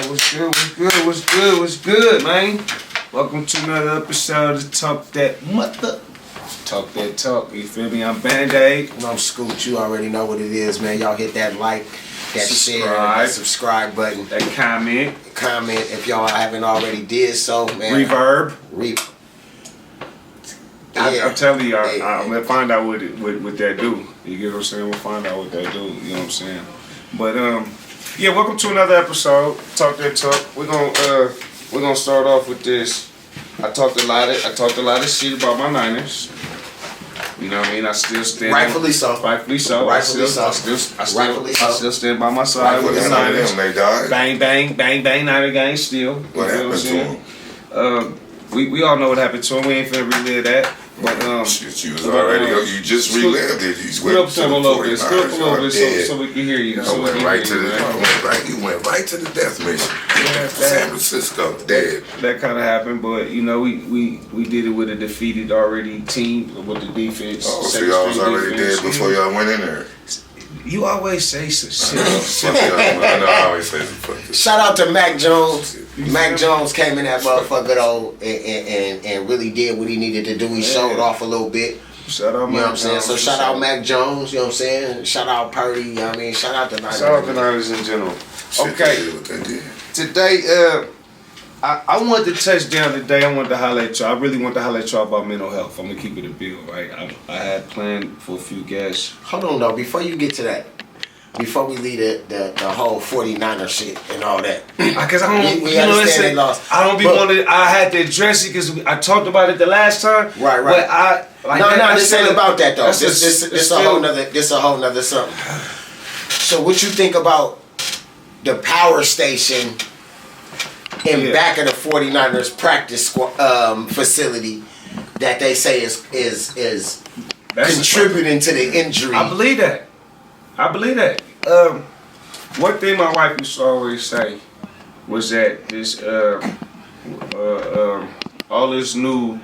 What's good, man? Welcome to another episode of Talk That Mother. Talk That Talk, you feel me? I'm Bandaide. And I'm Scoot. You already know what it is, man. Y'all hit that like, that share, that subscribe button. That comment. Comment if y'all haven't already did so, man. Reverb. Yeah. I'm telling you, I'm going to find out what that do. You get what I'm saying? We'll find out what that do. You know what I'm saying? But, yeah, welcome to another episode. Talk That Talk. We're gonna start off with this. I talked a lot of shit about my Niners. You know what I mean? I still stand. Rightfully so. I still stand by my side with the Niners. Bang, bang, bang, bang, Niner gang still. What happened to him? We all know what happened to him. We ain't finna relive that. But shit, you was already. You just relived it. You scoot up a little bit, so we can hear you. You went right to the death mission. San Francisco, dead. That kind of happened, but you know we did it with a defeated already team with the defense. Oh, so y'all was already dead before y'all went in there. You always say some shit. I know I always say some fucking shit. Shout out to Mac Jones. Mac Jones came in that motherfucker though and really did what he needed to do. He showed off a little bit. Shout out, you know what I'm saying? So shout out Mac Jones, you know what I'm saying? Shout out Purdy, you know what I mean? Shout out the Niners. Shout out the Niners in general. Okay. Today, I wanted to touch down today. I wanted to highlight y'all. I really want to highlight y'all about mental health. I'm gonna keep it a bill, right? I had planned for a few guests. Hold on though, before you get to that. Before we leave the whole 49er shit and all that. Because I don't, we understand they lost. I don't be wanting. I had to address it because I talked about it the last time. Right. But this ain't about that though. This a whole nother something. So what you think about the power station in back of the 49ers practice facility that they say is contributing to the injury? I believe that. One thing my wife used to always say was that this all this new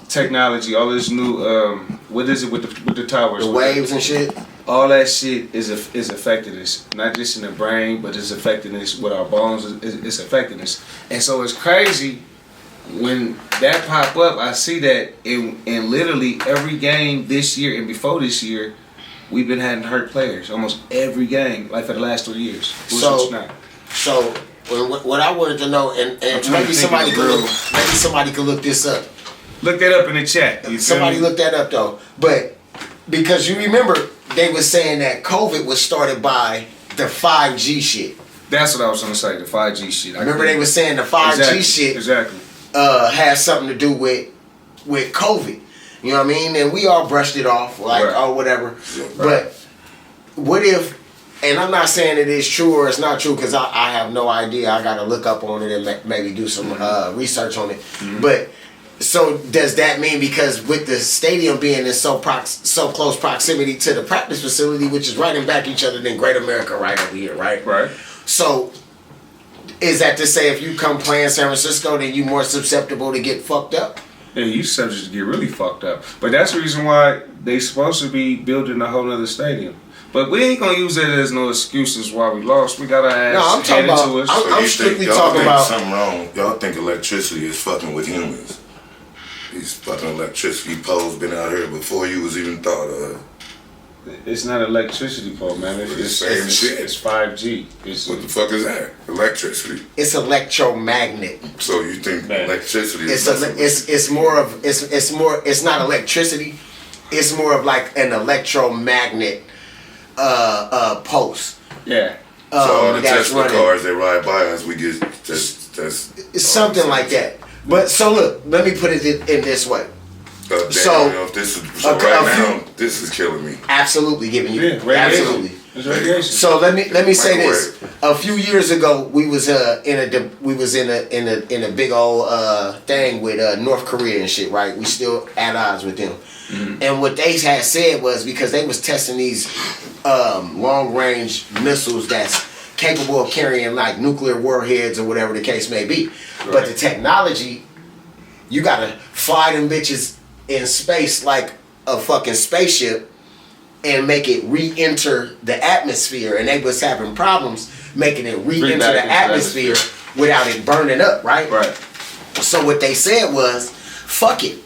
technology, all this new what is it with the towers, the waves and shit. All that shit is affecting us, not just in the brain, but it's affecting us with our bones. It's affecting us, and so it's crazy when that pop up. I see that in literally every game this year and before this year. We've been having hurt players almost every game, like for the last 3 years. So what I wanted to know, and maybe somebody could look this up. Look that up in the chat. Somebody look that up though. But because you remember they were saying that COVID was started by the 5G shit. That's what I was gonna say, the 5G shit. Remember they were saying the 5G shit has something to do with COVID. You know what I mean? And we all brushed it off, like, oh, whatever. Yeah, but what if, and I'm not saying it is true or it's not true because I have no idea. I got to look up on it and maybe do some research on it. Mm-hmm. But so does that mean because with the stadium being in so close proximity to the practice facility, which is right in back each other, than Great America right over here, right? Right. So is that to say if you come play in San Francisco, then you more susceptible to get fucked up? Yeah, you subject to get really fucked up. But that's the reason why they supposed to be building a whole other stadium. But we ain't gonna use that as no excuses why we lost. We gotta ask. No, I'm talking about. I'm strictly talking about something wrong. Y'all think electricity is fucking with humans? These fucking electricity poles been out here before you was even thought of. It's not electricity pole, man. It's same shit. It's 5G. What the fuck is that? Electricity. It's electromagnet. So you think electricity is it's not electricity. It's more of like an electromagnet pulse. Yeah. So all the Tesla cars that ride by us, we get that's something like that. But so look, let me put it in this way. This is killing me. Absolutely giving you. Yeah, absolutely. So let me say this. A few years ago, we was in a big old thing with North Korea and shit, right? We still at odds with them. Mm-hmm. And what they had said was because they was testing these long range missiles that's capable of carrying like nuclear warheads or whatever the case may be. Right. But the technology, you gotta fly them bitches in space like a fucking spaceship and make it re-enter the atmosphere, and they was having problems making it re-enter the atmosphere without it burning up, right? Right. So what they said was, fuck it.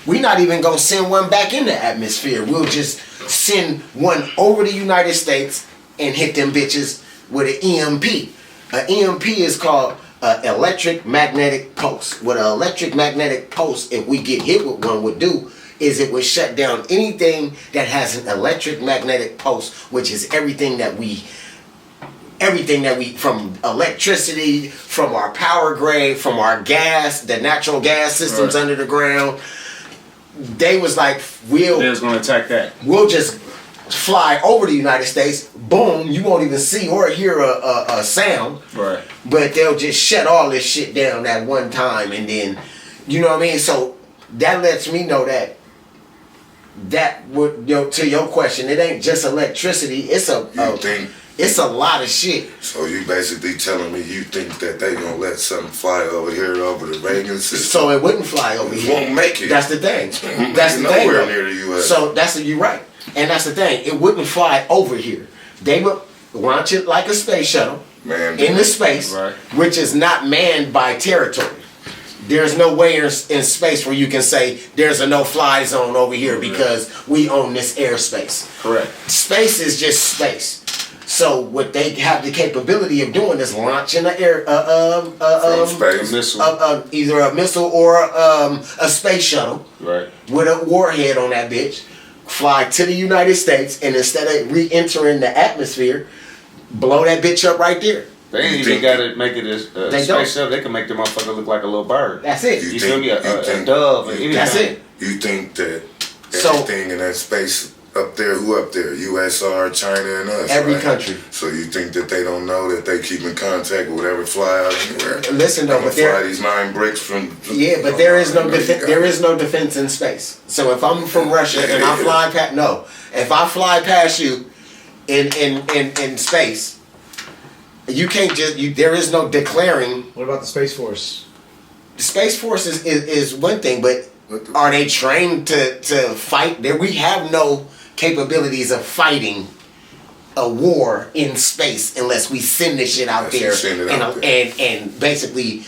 We're not even gonna send one back in the atmosphere. We'll just send one over the United States and hit them bitches with an EMP. An EMP is called electric magnetic pulse. What an electric magnetic pulse, if we get hit with one, would do is it would shut down anything that has an electric magnetic pulse, which is everything that we, from electricity, from our power grid, from our gas, the natural gas systems under the ground. They was like, they was gonna attack that. We'll just fly over the United States. Boom! You won't even see or hear a sound. Right. But they'll just shut all this shit down at one time, and then, you know what I mean. So that lets me know that would, to your question, it ain't just electricity. It's it's a lot of shit. So you basically telling me you think that they gonna let something fly over here over the Reagan system? So it wouldn't fly over here. Won't make it. That's the thing. That's the thing. Nowhere near the U.S. So you're right, and that's the thing. It wouldn't fly over here. They would launch it like a space shuttle into space, which is not manned by territory. There's no way in space where you can say there's a no-fly zone over here because we own this airspace. Correct. Space is just space. So what they have the capability of doing is launching an either a missile or a space shuttle, right, with a warhead on that bitch, fly to the United States, and instead of re-entering the atmosphere, blow that bitch up right there. They ain't even got to make it a space shuttle. They can make the motherfucker look like a little bird. That's it. You feel me? A dove. That's it. You think that everything in that space up there, who up there? USR, China, and us. Every country. So you think that they don't know that they keep in contact with whatever fly out anywhere? Listen though, but fly these 9 bricks from. Yeah, but there is no there is no defense in space. So if I'm from Russia and I fly past, if I fly past you in space, you can't just there is no declaring. What about the Space Force? The Space Force is one thing, but are they trained to fight? There we have no capabilities of fighting a war in space unless we send this shit out there and basically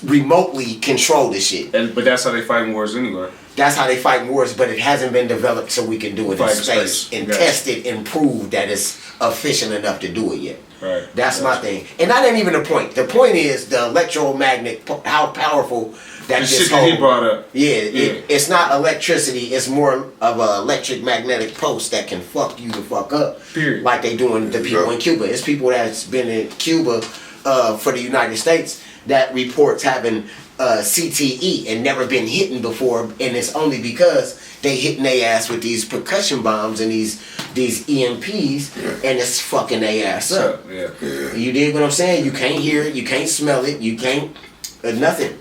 remotely control the shit. But that's how they fight wars anyway. That's how they fight wars, but it hasn't been developed so we can do it in space and test it and prove that it's efficient enough to do it yet. Right. That's my thing. And that ain't even the point. The point is the electromagnet, how powerful that shit that he brought up. It's not electricity. It's more of an electric magnetic pulse that can fuck you the fuck up. Period. Like they doing the people in Cuba. It's people that's been in Cuba for the United States that reports having CTE and never been hit before, and it's only because they hitting their ass with these percussion bombs and these EMPs, and it's fucking their ass up. You dig what I'm saying? You can't hear it, you can't smell it, you can't nothing.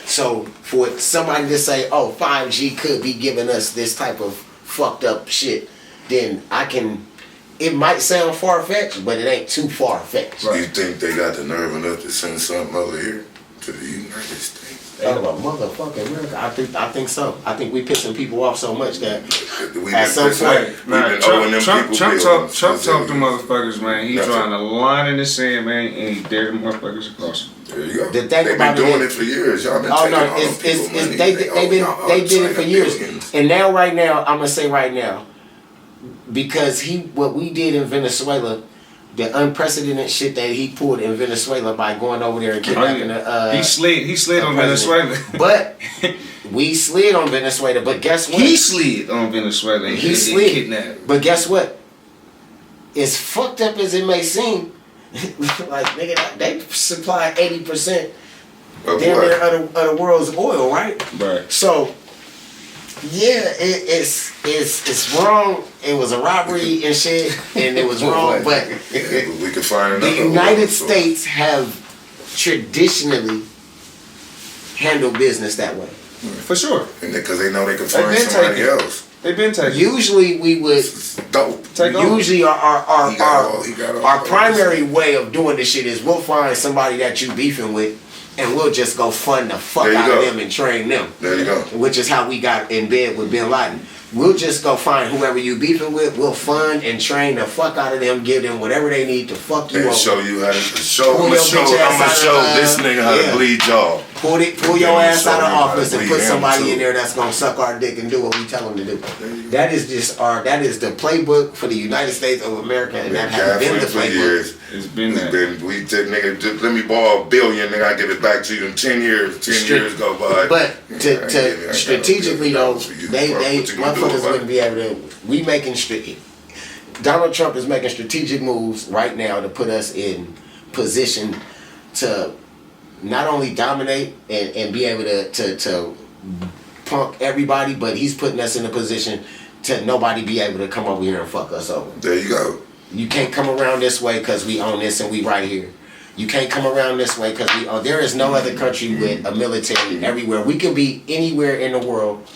So for somebody to say, "Oh, 5G could be giving us this type of fucked up shit," then it might sound far-fetched, but it ain't too far-fetched. Do you think they got the nerve enough to send something over here to the United States? Motherfucking America. I think so. I think we pissing people off so much that at some point, Trump talked to motherfuckers, man. He trying to line in the sand, man, and he dared them motherfuckers across. There you go. They've been doing it for years. Y'all been taking all those people's money. They did it for years. And now, right now, I'm gonna say right now, because what we did in Venezuela, the unprecedented shit that he pulled in Venezuela by going over there and kidnapping he slid on Venezuela. But we slid on Venezuela, but guess what? He slid on Venezuela. He slid. Kidnapped. But guess what? As fucked up as it may seem, like nigga, they supply 80% damn near of the world's oil, right? Right. So yeah, it's wrong. It was a robbery and shit, and it was wrong. But we could find the United States have traditionally handled business that way. For sure. And because they know they can find somebody else. They've been taking. Usually we would. Usually our primary way of doing this shit is we'll find somebody that you beefing with, and we'll just go fund the fuck out of them and train them. There you go. Which is how we got in bed with Bin Laden. We'll just go find whoever you beefing with. We'll fund and train the fuck out of them. Give them whatever they need to fuck you and over. Show you how to show. I'm gonna show this nigga how to bleed y'all. Pull your ass out of office and put somebody in there that's gonna suck our dick and do what we tell them to do. That is the playbook for the United States of America, and that has been the playbook. It's been that. We said, nigga, just let me borrow $1 billion, nigga, I give it back to you in 10 years. 10 years go by. But to strategically though, they motherfuckers wouldn't be able to. Donald Trump is making strategic moves right now to put us in position to not only dominate and be able to punk everybody, but he's putting us in a position to nobody be able to come over here and fuck us over. There you go. You can't come around this way because we own this and we right here. You can't come around this way because we own. There is no other country with a military everywhere. We can be anywhere in the world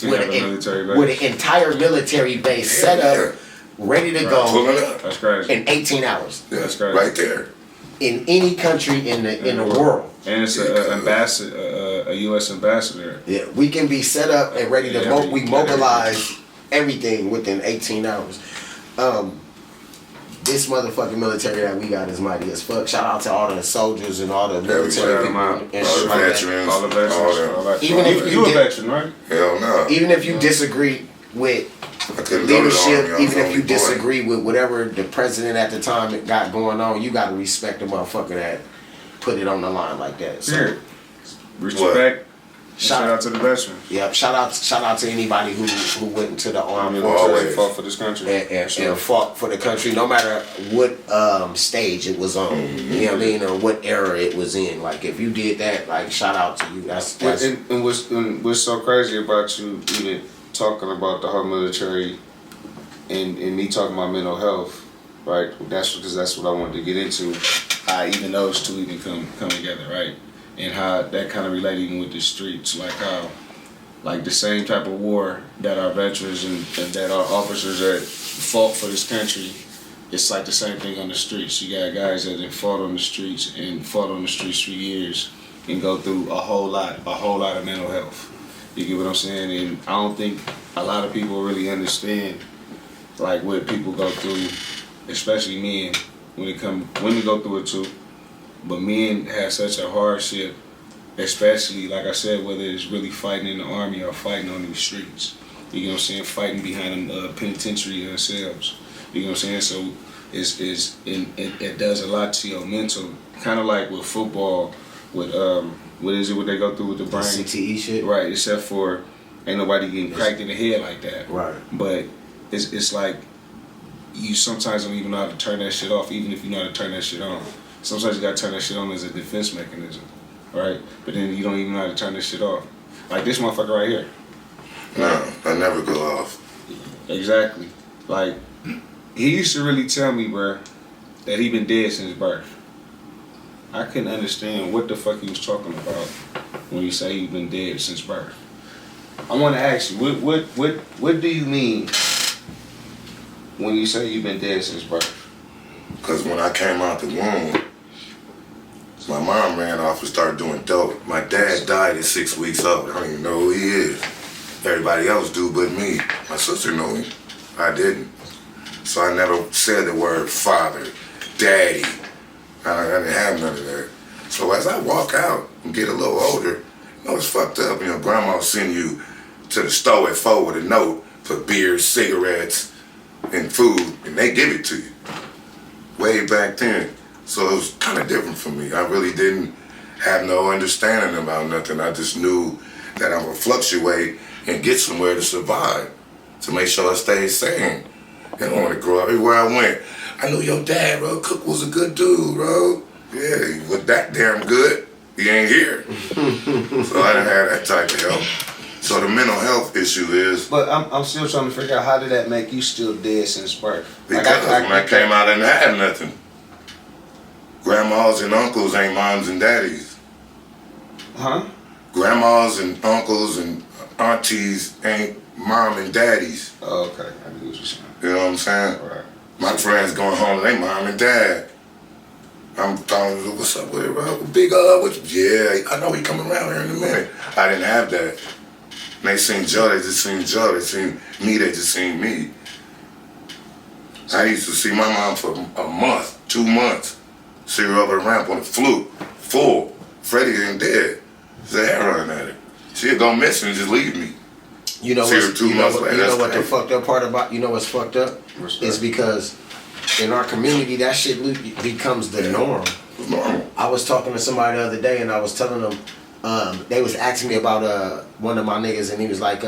with an entire military base set up, ready to go. That's crazy. In 18 hours. Yeah, that's crazy. Right there. In any country in the world. And it's a U.S. ambassador. Yeah, we can be set up and ready to we mobilize everything within 18 hours. This motherfucking military that we got is mighty as fuck. Shout out to all the soldiers and all the military people and shit like that. All the veterans. Even if you a veteran, right? Hell no. Even if you disagree with leadership, even if you disagree with whatever the president at the time got going on, you gotta respect the motherfucker that put it on the line like that. So, respect. Shout out to the veterans. Yep. Shout out to anybody who went into the army and fought for this country and fought for the country, no matter what stage it was on. Mm-hmm. You know what I mean, or what era it was in. Like if you did that, like shout out to you. That's and what's so crazy about you even talking about the whole military and me talking about mental health, right? That's because that's what I wanted to get into. How even those two even come together, right? And how that kind of related even with the streets, like how, like the same type of war that our veterans and that our officers that fought for this country, it's like the same thing on the streets. You got guys that have fought on the streets for years and go through a whole lot of mental health. You get what I'm saying? And I don't think a lot of people really understand like what people go through, especially men, women go through it too. But men have such a hardship, especially, like I said, whether it's really fighting in the army or fighting on these streets. You know what I'm saying? Fighting behind penitentiary cells. You know what I'm saying? So it does a lot to your mental. Kind of like with football, with what they go through with the brain? CTE shit. Right, except for ain't nobody getting cracked in the head like that. Right. But it's like you sometimes don't even know how to turn that shit off, even if you know how to turn that shit on. Sometimes you gotta turn that shit on as a defense mechanism, right? But then you don't even know how to turn this shit off. Like this motherfucker right here. No, I never go off. Exactly. Like, he used to really tell me, bro, that he been dead since birth. I couldn't understand what the fuck he was talking about when he say he been dead since birth. I want to ask you, what do you mean when you say you've been dead since birth? Because when I came out the womb, my mom ran off and started doing dope. My dad died at 6 weeks old. I don't even know who he is. Everybody else do but me. My sister knew him. I didn't. So I never said the word father, daddy. I didn't have none of that. So as I walk out and get a little older, you know, it's fucked up. You know, grandma send you to the store at 4 with a note for beer, cigarettes, and food, and they give it to you. Way back then. So it was kind of different for me. I really didn't have no understanding about nothing. I just knew that I would fluctuate and get somewhere to survive, to make sure I stayed sane. I don't want to grow up. Everywhere I went, I knew your dad, bro. Cook was a good dude, bro. Yeah, he was that damn good. He ain't here. So I didn't have that type of help. So the mental health issue is... But I'm still trying to figure out, how did that make you still dead since birth? Because when I came out, I didn't have nothing. Grandmas and uncles ain't moms and daddies. Huh? Grandmas and uncles and aunties ain't mom and daddies. Oh, okay. I knew what you're saying. You know what I'm saying? Right. My friends going home, they mom and dad. I'm talking, what's up with it, bro? Big yeah, I know he coming around here in a minute. I didn't have that. And they seen Joe, they just seen Joe. They seen me, they just seen me. I used to see my mom for a month, 2 months. See her over the ramp on the fluke, full. Freddie ain't dead. There's a hair running at her. She'd go missing and just leave me. You know what's, you know what the fucked up part about, you know what's fucked up? It's because in our community, that shit becomes the norm. It's normal. I was talking to somebody the other day and I was telling them, they was asking me about one of my niggas and he was like,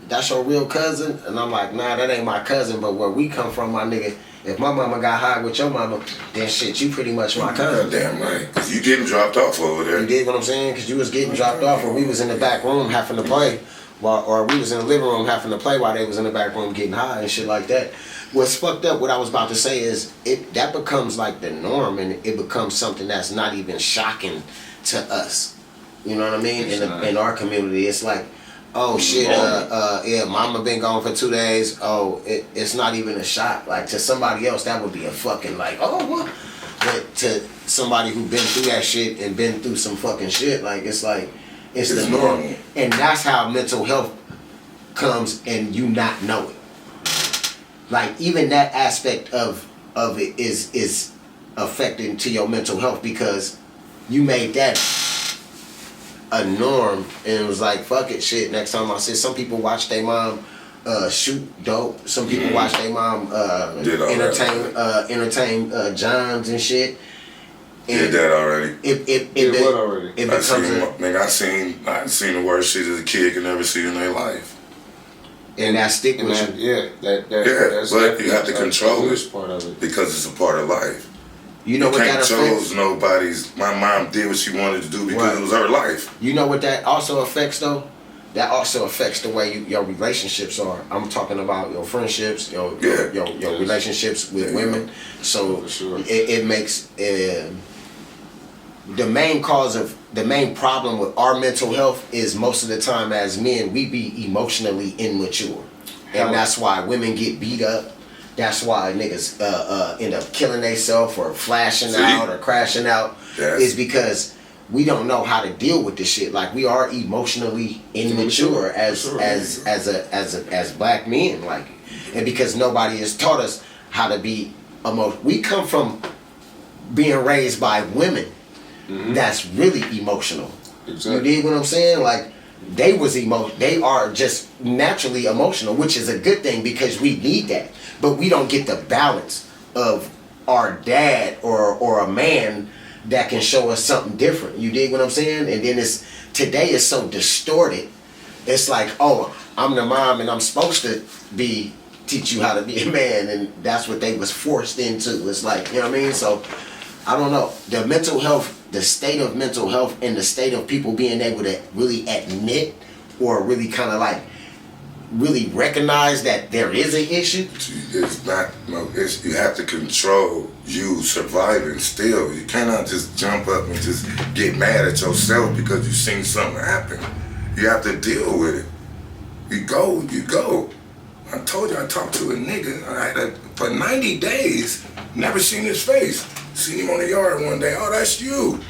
that's your real cousin? And I'm like, nah, that ain't my cousin, but where we come from, my nigga, if my mama got high with your mama, then shit, you pretty much my cousin. Damn right, cause you getting dropped off over there. You did what I'm saying? Cause you was getting dropped off or we was in the back room having to play, or we was in the living room having to play while they was in the back room getting high and shit like that. What's fucked up, what I was about to say is, that becomes like the norm and it becomes something that's not even shocking to us. You know what I mean? In our community, it's like, oh shit, yeah, mama been gone for 2 days. Oh, it's not even a shock. Like to somebody else, that would be a fucking like, oh what? But to somebody who been through that shit and been through some fucking shit, like it's the norm. And that's how mental health comes and you not know it. Like even that aspect of it is affecting to your mental health because you made that a norm and it was like fuck it shit. Next time I said some people watch their mom shoot dope. Some people watch their mom entertain Johns and shit. And did that already. What already? I seen the worst shit as a kid could never see in their life. And that stick with you. That's but you have to control this part of it because it's a part of life. You know what that affects? You can't chose nobody's. My mom did what she wanted to do because it was her life. You know what that also affects though? That also affects the way your relationships are. I'm talking about your friendships, your relationships with women. So it makes the main problem with our mental health is most of the time as men we be emotionally immature, and that's why women get beat up. That's why niggas end up killing themselves or flashing out or crashing out. Is because we don't know how to deal with this shit. Like we are emotionally immature as black men, like, and because nobody has taught us how to be we come from being raised by women that's really emotional. Exactly. You dig what I'm saying? Like they are just naturally emotional, which is a good thing because we need that. But we don't get the balance of our dad or a man that can show us something different. You dig what I'm saying? And then today is so distorted. It's like, oh, I'm the mom and I'm supposed to teach you how to be a man, and that's what they was forced into. It's like, you know what I mean? So I don't know. The mental health, the state of mental health and the state of people being able to really admit or really kind of like really recognize that there is an issue. It's not, you have to control you surviving still. You cannot just jump up and just get mad at yourself because you seen something happen. You have to deal with it. You go. I told you I talked to a nigga for 90 days, never seen his face. Seen him on the yard one day, oh, that's you.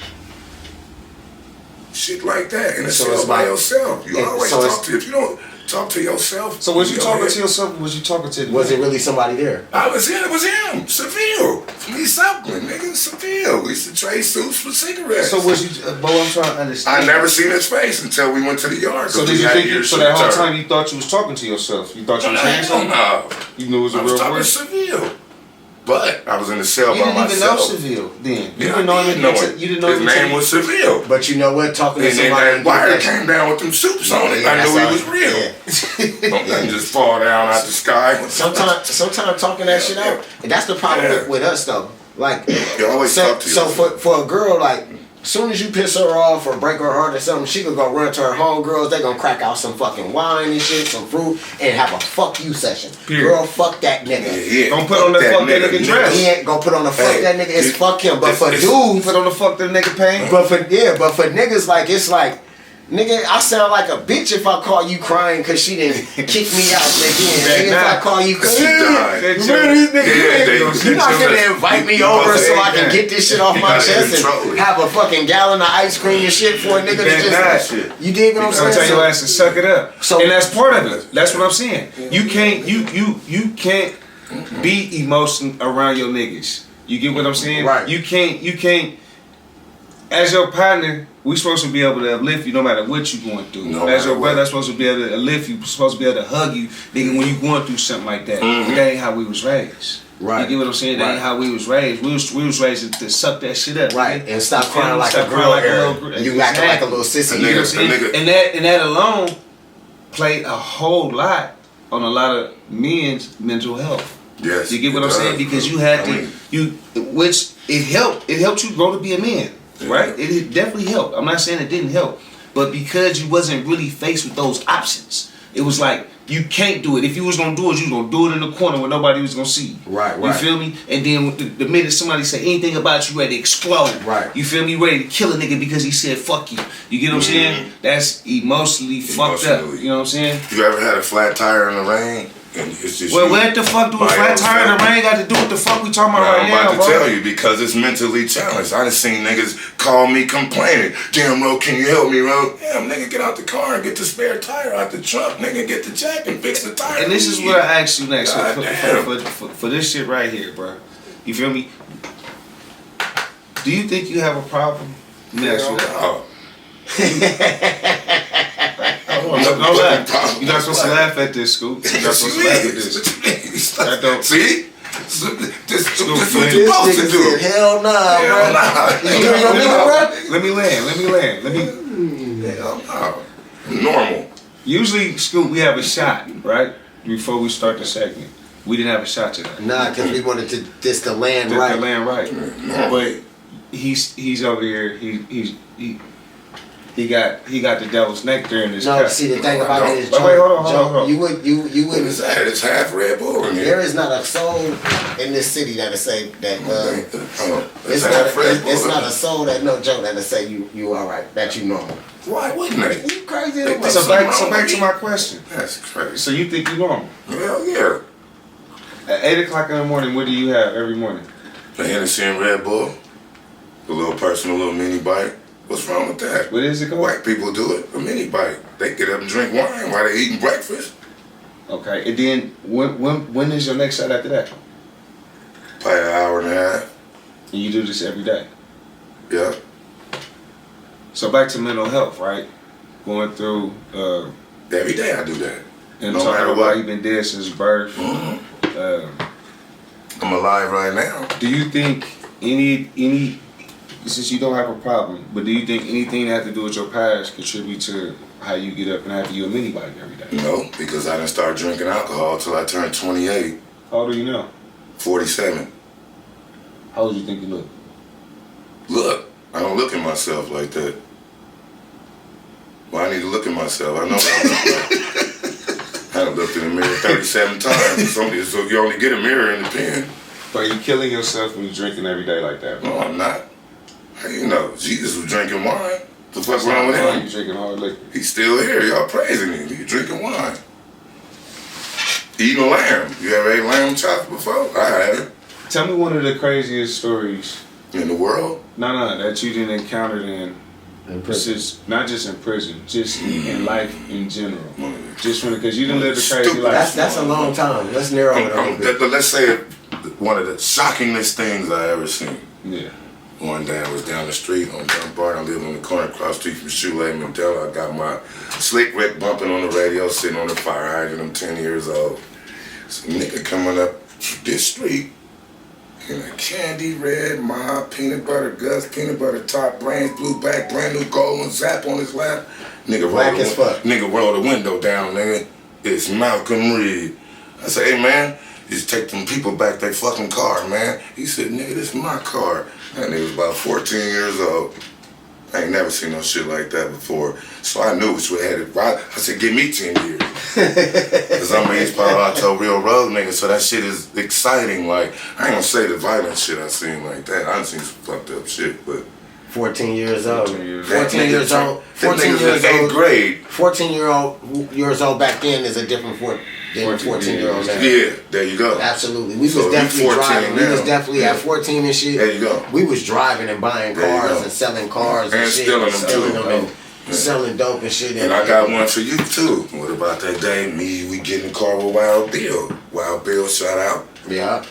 Shit like that, and it's still by yourself. You always talk to, if you don't talk to yourself. So was you talking to yourself? Was you talking to? Was it really somebody there? It was him, Seville, from East Oakland, nigga, Seville. We used to trade suits for cigarettes. So was you? But I'm trying to understand. I never seen his face until we went to the yard. So did you think? So that whole time you thought you was talking to yourself? You thought you was saying something? No. You knew it was a real voice? I was talking to Seville. But I was in the cell by myself. You didn't even know Seville then. You didn't know him. You didn't know his name was Seville. But you know what? Talking to somebody. And that wire came down with them soups on it. I knew he was real. Don't let him just fall down out the sky. Sometimes talking that shit out. And that's the problem with us though. Like, you always talk to yourself. So for a girl, like, as soon as you piss her off or break her heart or something, she gonna go run to her homegirls. They gonna crack out some fucking wine and shit, some fruit, and have a fuck you session. Period. Girl, fuck that nigga. Yeah. Don't put on the fuck that nigga dress. He ain't gonna put on the fuck that nigga. It's fuck him. But for dudes, put on the fuck that nigga pants. But for niggas, like it's like, nigga, I sound like a bitch if I call you crying because she didn't kick me out again. Nigga, if I call you crying, they You're not gonna invite me over so I can get this shit off my chest and have a fucking gallon of ice cream and shit for a nigga to just. You dig what I'm saying? Tell your ass to suck it up. So, and that's part of it. That's what I'm saying. You can't be emotional around your niggas. You get what I'm saying? Right. You can't. As your partner, we supposed to be able to uplift you no matter what you going through. As your brother, I'm supposed to be able to uplift you. Supposed to be able to hug you, nigga, when you going through something like that. That ain't how we was raised. Right. You get what I'm saying? That ain't how we was raised. We was raised to suck that shit up. Right. And stop crying like a girl. You acting like a little sissy. You know what I'm saying? And that alone played a whole lot on a lot of men's mental health. Yes. You get what I'm saying? Because you had which it helped you grow to be a man. Right? It definitely helped. I'm not saying it didn't help. But because you wasn't really faced with those options, it was like, you can't do it. If you was gonna do it, you was gonna do it in the corner where nobody was gonna see you. Right. You feel me? And then the minute somebody say anything about you, ready to explode. Right. You feel me? Ready to kill a nigga because he said fuck you. You get what I'm saying? That's emotionally fucked up. You know what I'm saying? You ever had a flat tire in the rain? And it's just what the fuck do a flat tire in the rain got to do with the fuck we talking about right now, I'm about to tell you, because it's mentally challenged. I done seen niggas call me complaining. Damn, Ro, can you help me, Ro? Damn, nigga, get out the car and get the spare tire out the trunk. Nigga, get the jack and fix the tire. And this is what I ask you next. For this shit right here, bro. You feel me? Do you think you have a problem? No. Don't laugh. You're not supposed to laugh at this, Scoot. You're not supposed to laugh at this. I don't. See? This what you're supposed to do. Hell nah, bro. You hear your nigga, bro? Let me land. Hell no. Normal. Usually, Scoot, we have a shot, right? Before we start the segment. We didn't have a shot today. Nah, because we wanted to land right. To land right. But he's over here. He got the devil's nectar in his cup. No, see the thing about it is, Joe, wait, hold on. You wouldn't. It's half Red Bull in here. There is not a soul in this city that'll say that. It's not a soul that no joke that'll say you all right, that you normal. Why wouldn't they? You crazy? So back to my question. That's crazy. So you think you normal? Hell yeah. At 8 o'clock in the morning, what do you have every morning? A Hennessy and Red Bull, a little personal, little mini bite. What's wrong with that? What is it called? White people do it. A mini bite. They get up and drink wine while they eating breakfast. Okay, and then when is your next shot after that? Probably an hour and a half. And you do this every day? Yeah. So back to mental health, right? Going through... every day I do that. And no talking about you've been dead since birth. I'm alive right now. Do you think any... Since you don't have a problem, but do you think anything that has to do with your past contribute to how you get up and have you a mini bike every day? No, because I didn't start drinking alcohol till I turned 28. How old are you now? 47. How old do you think you look? Look, I don't look at myself like that. Well, I need to look at myself. I know what I look like. I done looked in the mirror 37 times. So you only get a mirror in the pen. But are you killing yourself when you're drinking every day like that? No, I'm not. How you know? Jesus was drinking wine. The fuck wrong with him? You drinking hard liquor. He's still here. Y'all praising him. He drinking wine. Eating lamb. You ever ate lamb chops before? I haven't. Tell me one of the craziest stories in the world. No, that you didn't encounter in prison. Not just in prison, just in life in general. Just because you didn't live the crazy life. That's a long time. Let's narrow it a little bit. Let's say one of the shockingest things I ever seen. Yeah. One day I was down the street on Dunbar. I lived on the corner across the street from Shoelay Mandela. I got my Slick Rick bumping on the radio, sitting on the fire hydrant. I'm 10 years old. Some nigga coming up this street in a candy red mob, peanut butter guts, peanut butter top, brains, blue back, brand new gold one, zap on his lap. Nigga roll the window down, nigga. It's Malcolm Reed. I say, hey man, just take them people back their fucking car, man. He said, nigga, this is my car. That nigga was about 14 years old. I ain't never seen no shit like that before. So I knew which way headed. I said, give me 10 years. Because I'm an East Palo Alto real road nigga, so that shit is exciting. Like, I ain't gonna say the violent shit I seen like that. I done seen some fucked up shit, but 14 years old. 14 years old. 14 years old. 8th grade. 14 years old back then is a different than 14-year-olds now. Yeah, there you go. Absolutely. We was definitely driving. Now. We was definitely at 14 and shit. There you go. We was driving and buying cars and selling cars and shit. Stealing them and selling dope and shit. And I got one for you too. What about that day we get in the car with Wild Bill. Wild Bill, shout out. Yeah.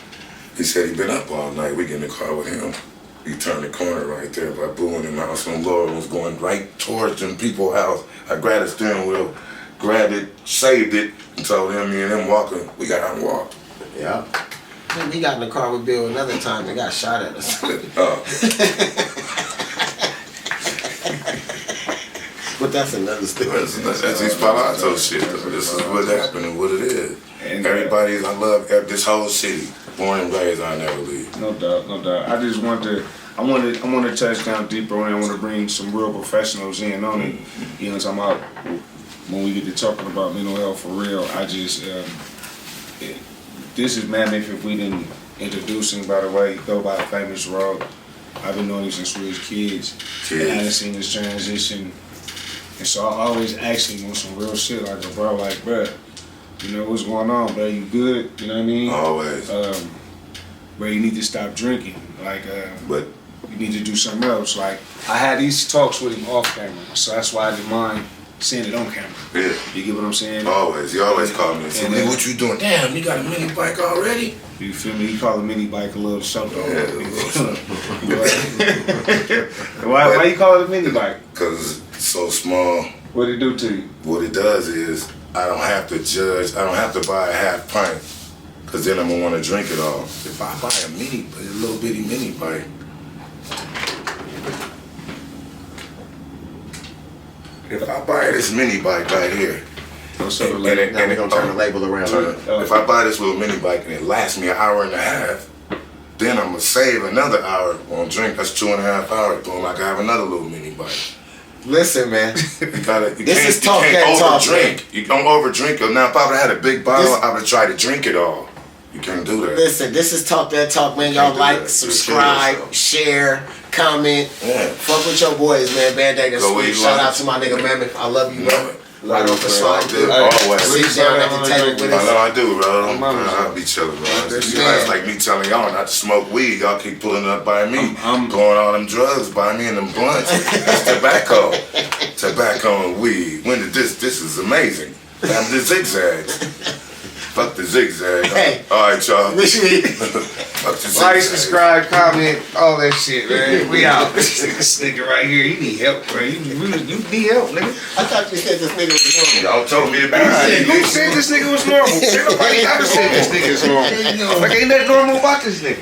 He said he been up all night. We get in the car with him. He turned the corner right there by Boo and him house on Laurel, was going right towards them people's house. I grabbed the steering wheel, grabbed it, saved it, and told him, me and him walking, we got out and walked. Yeah. And we got in the car with Bill another time and got shot at us. But that's another story. That's his Palato shit. This is what happened and what it is. And everybody, I love this whole city. Born and raised, I never leave. No doubt, no doubt. I just want to, I want to touch down deeper on it. I want to bring some real professionals in on it. You know what I'm talking about? When we get to talking about mental health for real, I just, this is Mammoth. If we didn't introduce him, by the way, go by the famous road. I've been knowing him since we was kids. And I done seen this transition. And so I always ask him on some real shit, like, bro, you know what's going on, bro? You good? You know what I mean? Always. Bro, you need to stop drinking. Like, but you need to do something else. Like, I had these talks with him off camera, so that's why I didn't mind saying it on camera. Yeah. You get what I'm saying? Always. He always called me and said, then, what you doing? Damn, you got a mini bike already? You feel me? He called a mini bike a little something. Why you call it a mini bike? Because it's so small. What it do to you? What it does is, I don't have to judge. I don't have to buy a half pint, because then I'm going to want to drink it all. If I buy a little bitty mini bike, if I buy this mini bike right here, now we're going to turn the label around. If I buy this little mini bike and it lasts me an hour and a half, then I'm going to save another hour on drink. That's 2.5 hours. Boom, I can have another little mini bike. Listen, man. This is Talk That Talk. You don't overdrink it. Now, if I would have had a big bottle, I would have tried to drink it all. You can't do that. Listen, this is Talk That Talk, man. Y'all like, subscribe, share, comment. Yeah. Fuck with your boys, man. Bandaide and Scoot. Shout out to my nigga Mammoth. I love you, man. Right off the slide, dude. Always. Sit down at the table with us. I know I do, bro. I'll be chilling, bro. It's like me telling y'all not to smoke weed. Y'all keep pulling up by me. I'm blowing all them drugs by me and them blunts. That's tobacco. Tobacco and weed. When did this is amazing. Damn, the zigzags. Fuck the zigzag. Hey. All right, y'all. Like, subscribe, comment, all that shit, man. We out. This nigga right here, you need help, bro. You need help, nigga. I thought you said this nigga was normal. Y'all told me to be Who said this nigga was normal? Nobody ever said this nigga is normal. Like, ain't nothing normal about this nigga.